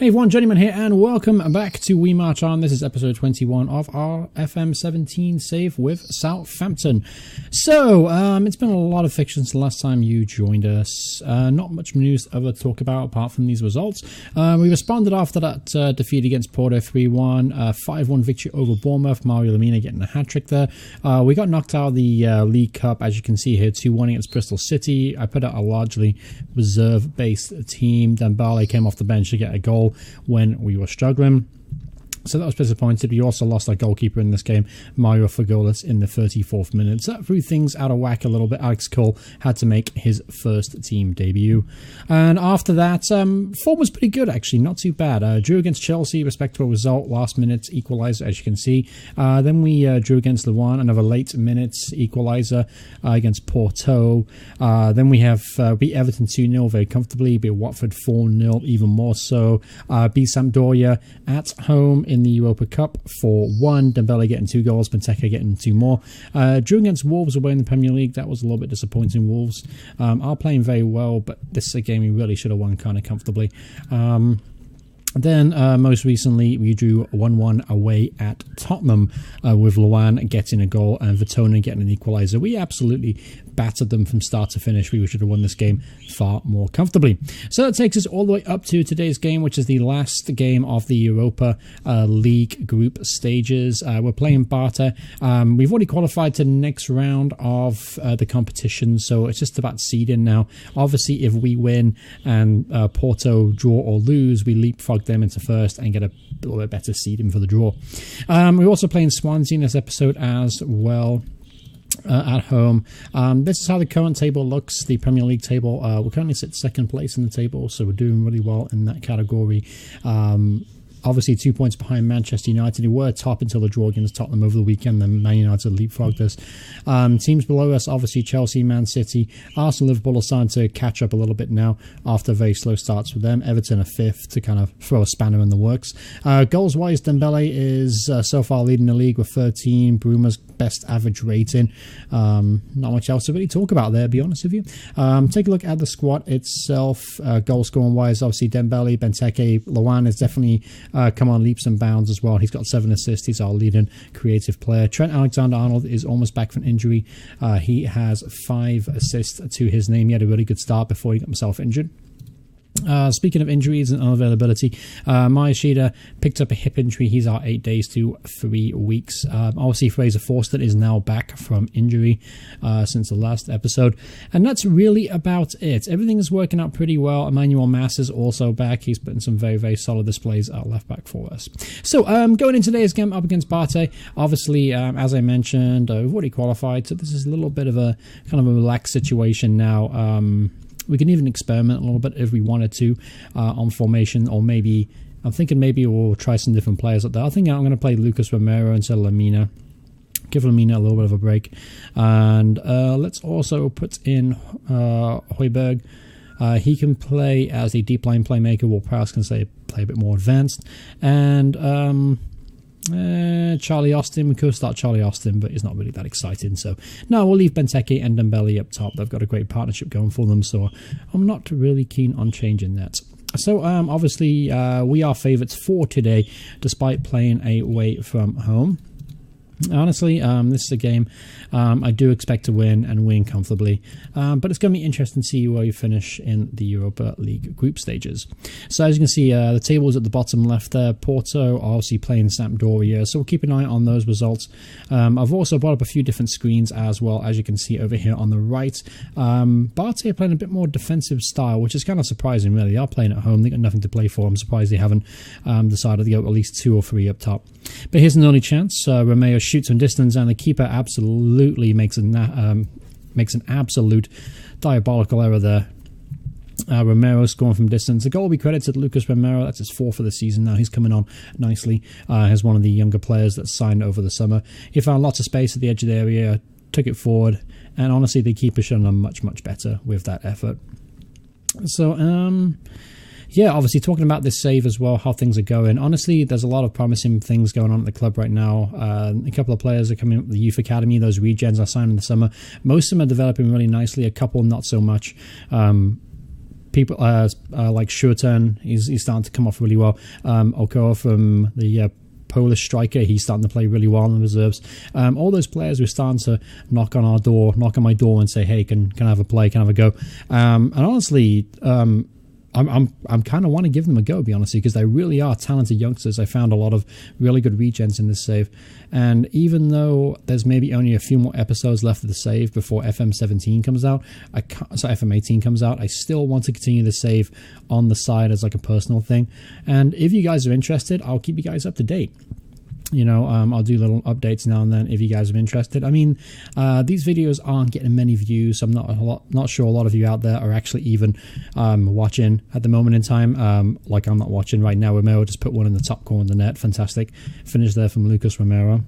Hey everyone, Journeyman here, and welcome back to We March On. This is episode 21 of our FM17 save with Southampton. So, it's been a lot of fiction since the last time you joined us. Not much news to ever talk about apart from these results. We responded after that defeat against Porto 3-1, 5-1 victory over Bournemouth, Mario Lemina getting a hat-trick there. We got knocked out of the League Cup, as you can see here, 2-1 against Bristol City. I put out a largely reserve-based team. Dembele came off the bench to get a goal when we were struggling. So that was disappointed. We also lost our goalkeeper in this game, Mario Fagolas, in the 34th minute. So that threw things out of whack a little bit. Alex Cole had to make his first team debut. And after that, form was pretty good, actually. Not too bad. Drew against Chelsea, respectable result. Last minute equaliser, as you can see. Then we drew against Luan, another late minutes equaliser against Porto. Then we have beat Everton 2-0 very comfortably. Beat Watford 4-0, even more so. Beat Sampdoria at home in the Europa Cup 4-1. Dembele getting 2 goals, Benteke getting 2 more. Drew against Wolves away in the Premier League. That was a little bit disappointing. Wolves are playing very well, but this is a game we really should have won kind of comfortably. Then, most recently, we drew 1-1 away at Tottenham with Luan getting a goal and Vertonghen getting an equaliser. We absolutely battered them from start to finish. We should have won this game far more comfortably. So that takes us all the way up to today's game, which is the last game of the Europa League group stages. We're playing Bate. We've already qualified to the next round of the competition, so it's just about seeding now. Obviously, if we win and Porto draw or lose, we leapfrog them into first and get a little bit better seeding for the draw. We're also playing Swansea in this episode as well. At home. This is how the current table looks, the Premier League table. We currently sit second place in the table, so we're doing really well in that category. Obviously 2 points behind Manchester United, who were top until the draw against Tottenham over the weekend. Then Man United leapfrogged us. Teams below us, obviously Chelsea, Man City, Arsenal, Liverpool are starting to catch up a little bit now after very slow starts for them. Everton are 5th to kind of throw a spanner in the works. Goals-wise, Dembele is so far leading the league with 13. Bruma's best average rating. Not much else to really talk about there, to be honest with you. Take a look at the squad itself. Goal scoring wise, obviously Dembele, Benteke, Luan is definitely come on leaps and bounds as well. He's got 7 assists. He's our leading creative player. Trent Alexander-Arnold is almost back from injury. He has 5 assists to his name. He had a really good start before he got himself injured. Speaking of injuries and unavailability, Mayashida picked up a hip injury. He's out 8 days to 3 weeks. Obviously, Fraser Forster is now back from injury since the last episode. And that's really about it. Everything is working out pretty well. Emmanuel Mass is also back. He's putting some very, very solid displays at left back for us. So, going into today's game up against Bate, obviously, as I mentioned, we've already qualified. So this is a little bit of a kind of a relaxed situation now. We can even experiment a little bit if we wanted to on formation, or maybe I'm thinking maybe we'll try some different players up there. I think I'm going to play Lucas Romero instead of Lemina. Give Lemina a little bit of a break, and let's also put in Højbjerg. He can play as a deep line playmaker, while Prowse can play a bit more advanced, and Charlie Austin. We could start Charlie Austin, but he's not really that exciting. So no, we'll leave Benteke and Dembele up top. They've got a great partnership going for them, so I'm not really keen on changing that. So obviously we are favourites for today, despite playing away from home. Honestly, this is a game I do expect to win and win comfortably, but it's going to be interesting to see where you finish in the Europa League group stages. So as you can see, the table is at the bottom left there. Porto are obviously playing Sampdoria, so we'll keep an eye on those results. I've also brought up a few different screens as well, as you can see over here on the right. Bate are playing a bit more defensive style, which is kind of surprising, really. They are playing at home. They've got nothing to play for. I'm surprised they haven't decided to go at least 2 or 3 up top. But here's an early chance. Romeo shoots from distance, and the keeper absolutely makes an absolute diabolical error there. Romero scoring from distance. The goal will be credited to Lucas Romero. That's his 4th for the season now. He's coming on nicely as one of the younger players that signed over the summer. He found lots of space at the edge of the area, took it forward, and honestly, the keeper should have done much, much better with that effort. So, yeah, obviously talking about this save as well, how things are going. Honestly, there's a lot of promising things going on at the club right now. A couple of players are coming up with the youth academy. Those regens I signed in the summer. Most of them are developing really nicely. A couple not so much. people like Shurten, he's starting to come off really well. Okoa from the Polish striker, he's starting to play really well in the reserves. All those players were starting to knock on my door and say, hey, can I have a play, can I have a go? And honestly, I'm kind of want to give them a go, to be honest, because they really are talented youngsters. I found a lot of really good regens in this save, and even though there's maybe only a few more episodes left of the save before FM18 comes out, I still want to continue the save on the side as like a personal thing. And if you guys are interested, I'll keep you guys up to date. I'll do little updates now and then if you guys are interested. I mean, these videos aren't getting many views, so I'm not sure a lot of you out there are actually even watching at the moment in time. Like I'm not watching right now. Romero just put one in the top corner of the net. Fantastic finish there from Lucas Romero.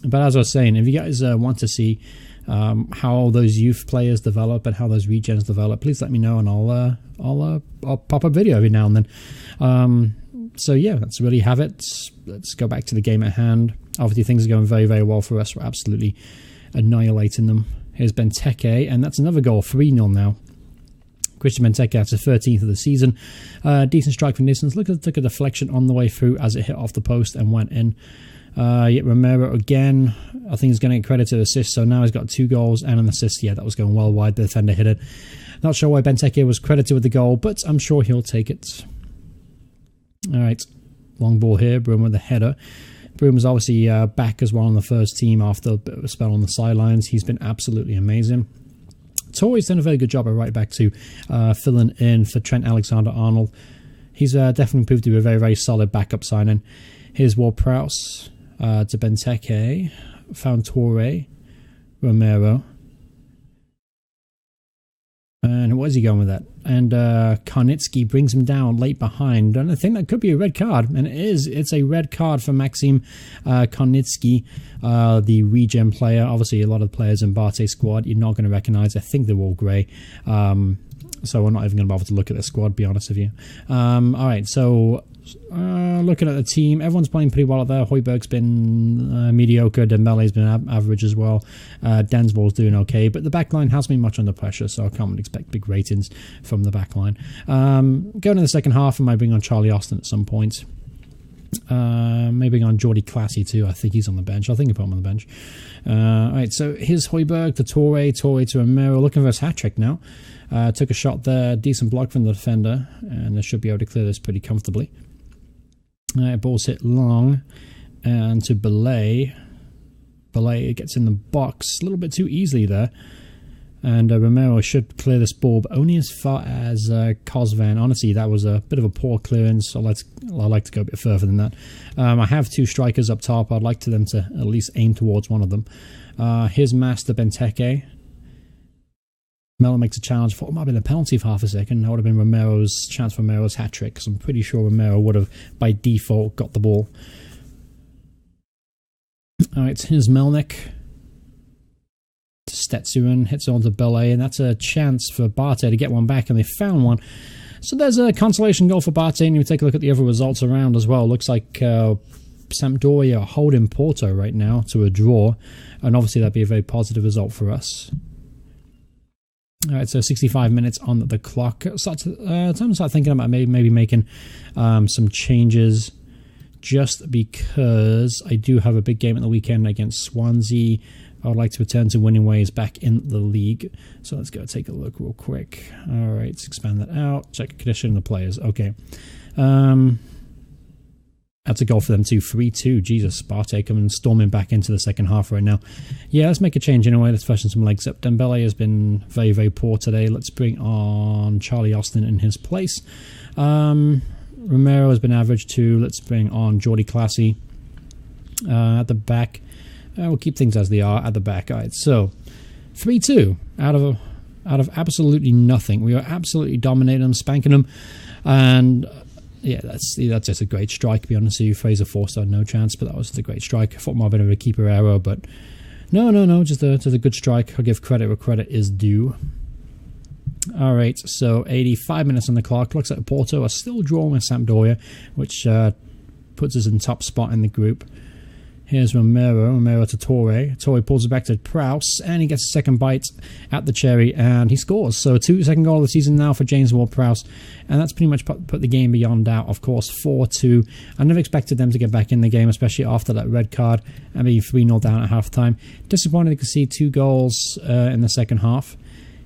But as I was saying, if you guys want to see how those youth players develop and how those regens develop, please let me know, and I'll pop a video every now and then. So yeah, let's really have it. Let's go back to the game at hand. Obviously, things are going very, very well for us. We're absolutely annihilating them. Here's Benteke, and that's another goal, 3-0 now. Christian Benteke, that's the 13th of the season. Decent strike from distance. Look at a deflection on the way through as it hit off the post and went in. Yet Romero again, I think he's going to get credit to assist, so now he's got 2 goals and an assist. Yeah, that was going well wide. The defender hit it. Not sure why Benteke was credited with the goal, but I'm sure he'll take it. All right, long ball here. Broom with the header. Broom is obviously back as well on the first team after a bit of a spell on the sidelines. He's been absolutely amazing. Torre's done a very good job at right back too, filling in for Trent Alexander-Arnold. He's definitely proved to be a very, very solid backup signing. Here's Ward-Prowse to Benteke, found Torre, Romero. And where's he going with that? And Karnitsky brings him down late behind. And I think that could be a red card. And it is. It's a red card for Maxim Karnitsky, the regen player. Obviously, a lot of players in Bate's squad you're not going to recognize. I think they're all grey. So we're not even going to bother to look at their squad, be honest with you. All right, so looking at the team, everyone's playing pretty well out there. Højbjerg's been mediocre. Dembele's been average as well. Densball's doing okay, but the back line hasn't been much under pressure, so I can't expect big ratings from the back line. Going in the second half, I might bring on Charlie Austin at some point. Maybe on Jordi Classy too. I think he's on the bench. I think I put him on the bench. All right, so here's Højbjerg to Torre to Romero, looking for his hat-trick now. Took a shot there, decent block from the defender, and they should be able to clear this pretty comfortably. Ball's hit long, and to Belay. Belay gets in the box a little bit too easily there, and Romero should clear this ball, but only as far as Kozvan. Honestly, that was a bit of a poor clearance, so I'd like to go a bit further than that. I have 2 strikers up top. I'd like them to at least aim towards one of them. Here's Master Benteke. Melo makes a challenge. Thought it might have been a penalty for half a second. That would have been Romero's chance for Romero's hat-trick, because I'm pretty sure Romero would have, by default, got the ball. Alright, here's Melnik. Stetsuren hits on to Belay, and that's a chance for Bate to get one back, and they found one. So there's a consolation goal for Bate, and you take a look at the other results around as well. Looks like Sampdoria are holding Porto right now to a draw, and obviously that'd be a very positive result for us. Alright, so 65 minutes on the clock. Time to start thinking about maybe making some changes, just because I do have a big game at the weekend against Swansea. I would like to return to winning ways back in the league. So let's go take a look real quick. Alright, let's expand that out. Check condition of the players. Okay. That's a goal for them too. 3-2. Jesus, Bate coming storming back into the second half right now. Yeah, let's make a change anyway. Let's freshen some legs up. Dembele has been very, very poor today. Let's bring on Charlie Austin in his place. Romero has been average too. Let's bring on Jordi Classy at the back. We'll keep things as they are at the back. All right, so 3-2 out of absolutely nothing. We are absolutely dominating them, spanking them, and yeah, that's just a great strike, to be honest with you. Fraser Forster had no chance, but that was a great strike. I thought it might have been a keeper error, but no, just a good strike. I'll give credit where credit is due. Alright, so 85 minutes on the clock. Looks like Porto are still drawing with Sampdoria, which puts us in top spot in the group. Here's Romero to Torre. Torre pulls it back to Prowse, and he gets a second bite at the cherry, and he scores. So second goal of the season now for James Ward-Prowse, and that's pretty much put the game beyond doubt, of course. 4-2. I never expected them to get back in the game, especially after that red card, and be 3-0 down at halftime. Disappointed to see 2 goals in the second half.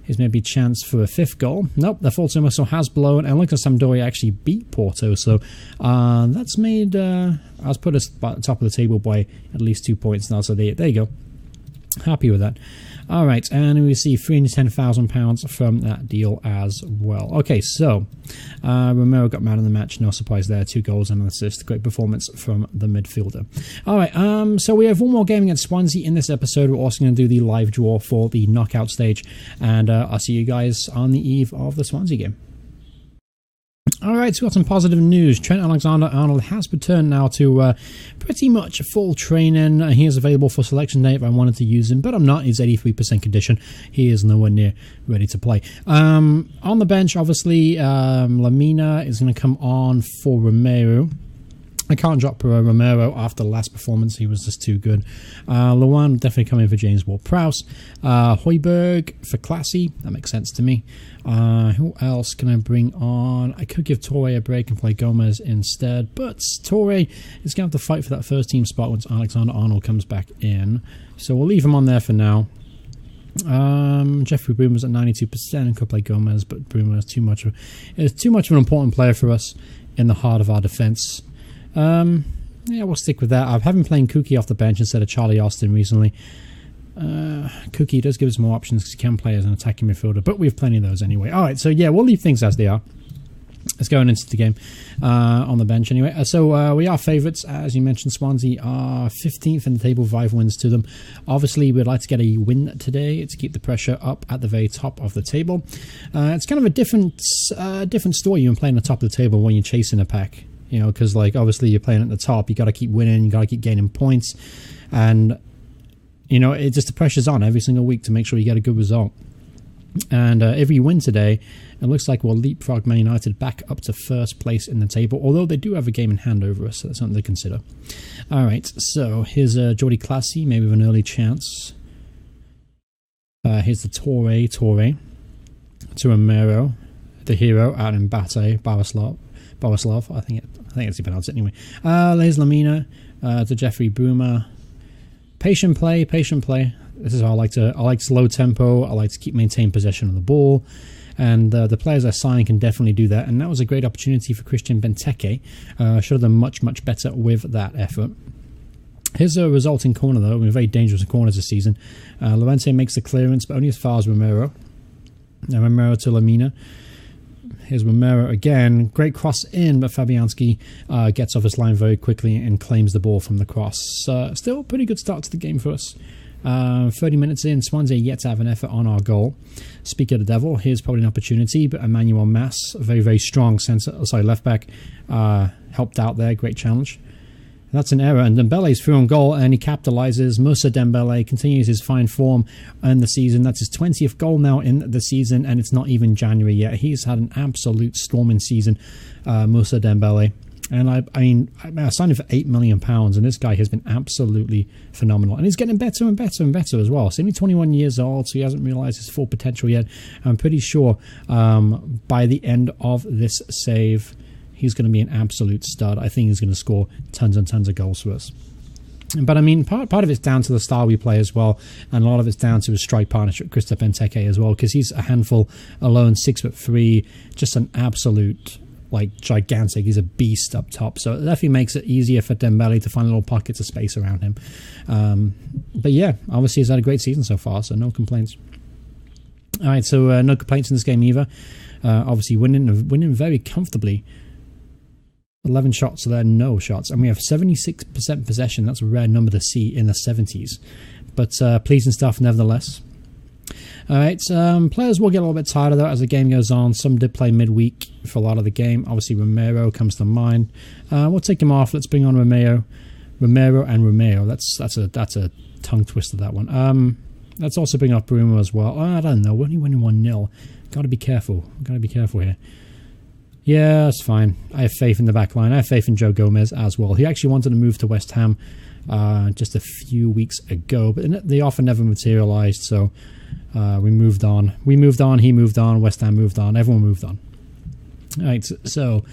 Here's maybe a chance for a 5th goal. Nope, the full time whistle has blown, and look at Sampdoria actually beat Porto, so that's made us put us at the top of the table by at least 2 points now, so there you go. Happy with that. Alright, and we see £310,000 from that deal as well. Okay, so Romero got man of the match, no surprise there, 2 goals and an assist. Great performance from the midfielder. Alright, so we have one more game against Swansea in this episode. We're also going to do the live draw for the knockout stage, and I'll see you guys on the eve of the Swansea game. Alright, so we've got some positive news. Trent Alexander-Arnold has returned now to pretty much full training. He is available for selection day if I wanted to use him, but I'm not. He's 83% condition. He is nowhere near ready to play. On the bench, obviously, Lamina is going to come on for Romero. I can't drop Romero after the last performance. He was just too good. Luan definitely coming for James Ward-Prowse. Højbjerg for Classy. That makes sense to me. Who else can I bring on? I could give Torre a break and play Gomez instead, but Torre is going to have to fight for that first team spot once Alexander-Arnold comes back in. So we'll leave him on there for now. Jeffrey Bruma's at 92% and could play Gomez, but Bruma is too much of an important player for us in the heart of our defence. Yeah, we'll stick with that. I have been playing Kuki off the bench instead of Charlie Austin recently. Kuki does give us more options because he can play as an attacking midfielder, but we have plenty of those anyway. Alright, so yeah, we'll leave things as they are. Let's go into the game on the bench anyway. So we are favourites. As you mentioned, Swansea are 15th in the table, 5 wins to them. Obviously, we'd like to get a win today to keep the pressure up at the very top of the table. It's kind of a different story when playing the top of the table when you're chasing a pack. You know, because like obviously you're playing at the top, you got to keep winning, you got to keep gaining points, and you know it just the pressure's on every single week to make sure you get a good result. And if we win today, it looks like we'll leapfrog Man United back up to first place in the table. Although they do have a game in hand over us, so that's something to consider. All right, so here's Jordi Classy, maybe with an early chance. Here's the Torre to Romero, the hero out in Bate, Boleslav, I think it's the pronounce it anyway. There's Lamina to Jeffrey Bruma. Patient play. This is how I like slow tempo. I like to maintain possession of the ball, and the players I sign can definitely do that. And that was a great opportunity for Christian Benteke. Should have done much better with that effort. Here's a resulting corner though. We're very dangerous in corners this season. Llorente makes the clearance, but only as far as Romero. Now Romero to Lamina. Here's Romero again. Great cross in, but Fabianski gets off his line very quickly and claims the ball from the cross. Still a pretty good start to the game for us. 30 minutes in, Swansea yet to have an effort on our goal. Speak of the devil, here's probably an opportunity, but Emmanuel Mas, a very strong left back, helped out there. Great challenge. That's an error, and Dembele's through on goal, and he capitalises. Moussa Dembele continues his fine form in the season. That's his 20th goal now in the season, and it's not even January yet. He's had an absolute storming season, Moussa Dembele. And I signed him for £8 million, and this guy has been absolutely phenomenal. And he's getting better and better as well. He's only 21 years old, so he hasn't realised his full potential yet. I'm pretty sure by the end of this save, he's going to be an absolute stud. I think he's going to score tons and tons of goals for us. But I mean, part of it's down to the style we play as well, and a lot of it's down to his strike partnership with Christophe Benteke as well, because he's a handful alone, 6'3", just an absolute gigantic. He's a beast up top, so it definitely makes it easier for Dembele to find little pockets of space around him. But yeah, obviously he's had a great season so far, so no complaints. All right, so no complaints in this game either. Obviously winning very comfortably. 11 shots, so there are no shots, and we have 76% possession. That's a rare number to see in the 70s, but pleasing stuff nevertheless. Alright, players will get a little bit tired though as the game goes on. Some did play midweek for a lot of the game. Obviously Romero comes to mind. We'll take him off. Let's bring on Romero and Romeo. That's a tongue twister, that one. Let's also bring up Bruno as well. I don't know, we're only winning 1-0. Gotta be careful here. Yeah, that's fine. I have faith in the back line. I have faith in Joe Gomez as well. He actually wanted to move to West Ham just a few weeks ago, but the offer never materialized, so we moved on. He moved on, West Ham moved on, everyone moved on. Alright, so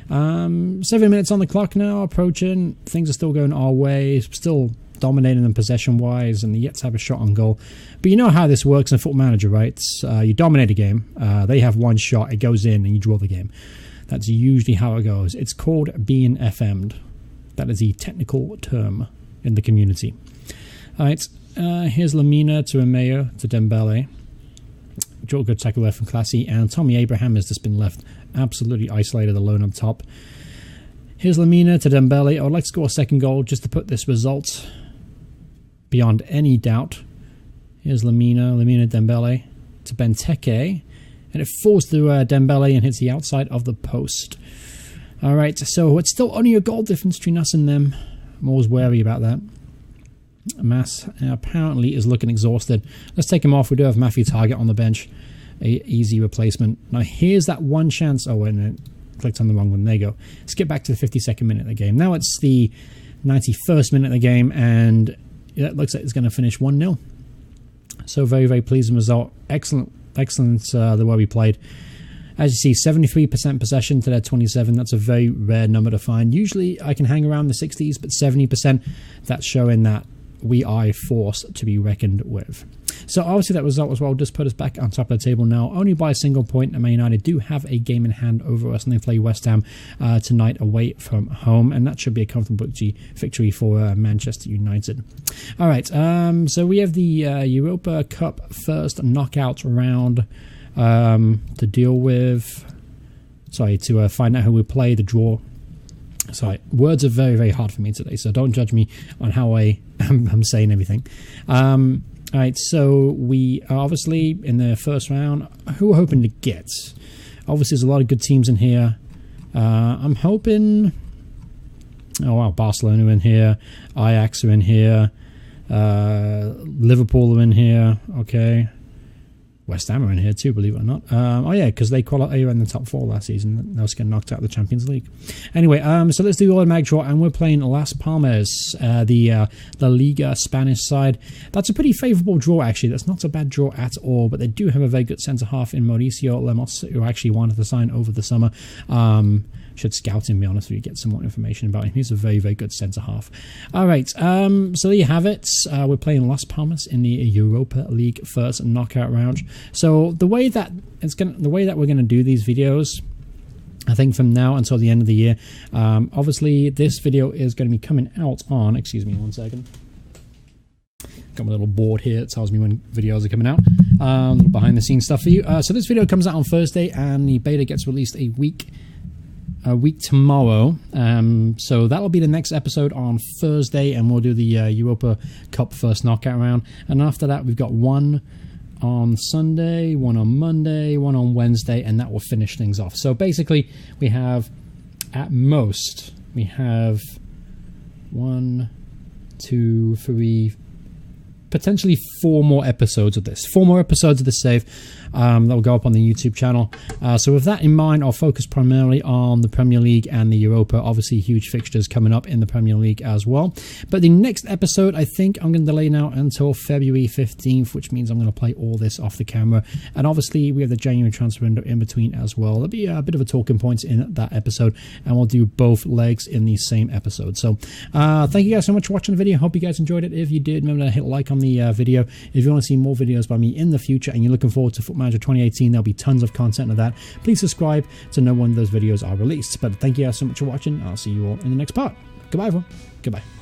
7 minutes on the clock now, approaching. Things are still going our way, still dominating them possession-wise, and yet to have a shot on goal. But you know how this works in Football Manager, right? You dominate a game, they have one shot, it goes in, and you draw the game. That's usually how it goes. It's called being FM'd. That is the technical term in the community. Alright, here's Lamina to Mare to Dembele. Good tackle there from Classy, and Tommy Abraham has just been left absolutely isolated alone up top. Here's Lamina to Dembele. I would like to score a second goal just to put this result beyond any doubt. Here's Lamina Dembele to Benteke, and it falls through Dembele and hits the outside of the post. Alright, so it's still only a goal difference between us and them. I'm always wary about that. Mass apparently is looking exhausted. Let's take him off. We do have Matthew Target on the bench. A easy replacement. Now here's that one chance. Oh wait a minute, clicked on the wrong one. There you go. Let's get back to the 52nd minute of the game. Now it's the 91st minute of the game, and it looks like it's going to finish 1-0. So very, very pleasing result. Excellent the way we played. As you see, 73% possession to their 27. That's a very rare number to find. Usually I can hang around the 60s, but 70%, that's showing that we are a force to be reckoned with. So obviously that result as well just put us back on top of the table now, only by a single point. And Man United do have a game in hand over us, and they play West Ham tonight away from home, and that should be a comfortable victory for Manchester United. All right, so we have the Europa Cup first knockout round to deal with. To find out who we play, the draw. Sorry, words are very, very hard for me today, so don't judge me on how I'm saying everything. Alright, so we are obviously in the first round. Who we're hoping to get? Obviously, there's a lot of good teams in here. I'm hoping... Oh, wow, Barcelona are in here. Ajax are in here. Liverpool are in here. Okay. West Ham are in here too, believe it or not. Oh yeah, because they qualified in the top 4 last season. They also get knocked out of the Champions League. Anyway, so let's do the automatic draw, and we're playing Las Palmas, the La Liga Spanish side. That's a pretty favourable draw, actually. That's not a bad draw at all, but they do have a very good centre-half in Mauricio Lemos, who actually wanted to sign over the summer. Should scout him, be honest with you, get some more information about him. He's a very, very good centre-half. Alright, so there you have it. We're playing Las Palmas in the Europa League first knockout round. So the way that we're gonna do these videos, I think from now until the end of the year, obviously this video is going to be coming out on, excuse me one second, got my little board here, it tells me when videos are coming out, little behind the scenes stuff for you. So this video comes out on Thursday, and the beta gets released a week tomorrow, so that'll be the next episode on Thursday, and we'll do the Europa Cup first knockout round, and after that we've got one on Sunday, one on Monday, one on Wednesday, and that will finish things off. So basically we have, at most, we have 1, 2, 3, potentially 4 more episodes of this. 4 more episodes of this save that will go up on the YouTube channel. So with that in mind, I'll focus primarily on the Premier League and the Europa. Obviously, huge fixtures coming up in the Premier League as well. But the next episode, I think I'm going to delay now until February 15th, which means I'm going to play all this off the camera. And obviously, we have the January transfer window in between as well. There'll be a bit of a talking points in that episode, and we'll do both legs in the same episode. So thank you guys so much for watching the video. Hope you guys enjoyed it. If you did, remember to hit like on the video. If you want to see more videos by me in the future and you're looking forward to Football Manager 2018, there'll be tons of content of that. Please subscribe to know when those videos are released. But thank you guys so much for watching. I'll see you all in the next part. Goodbye, everyone. Goodbye.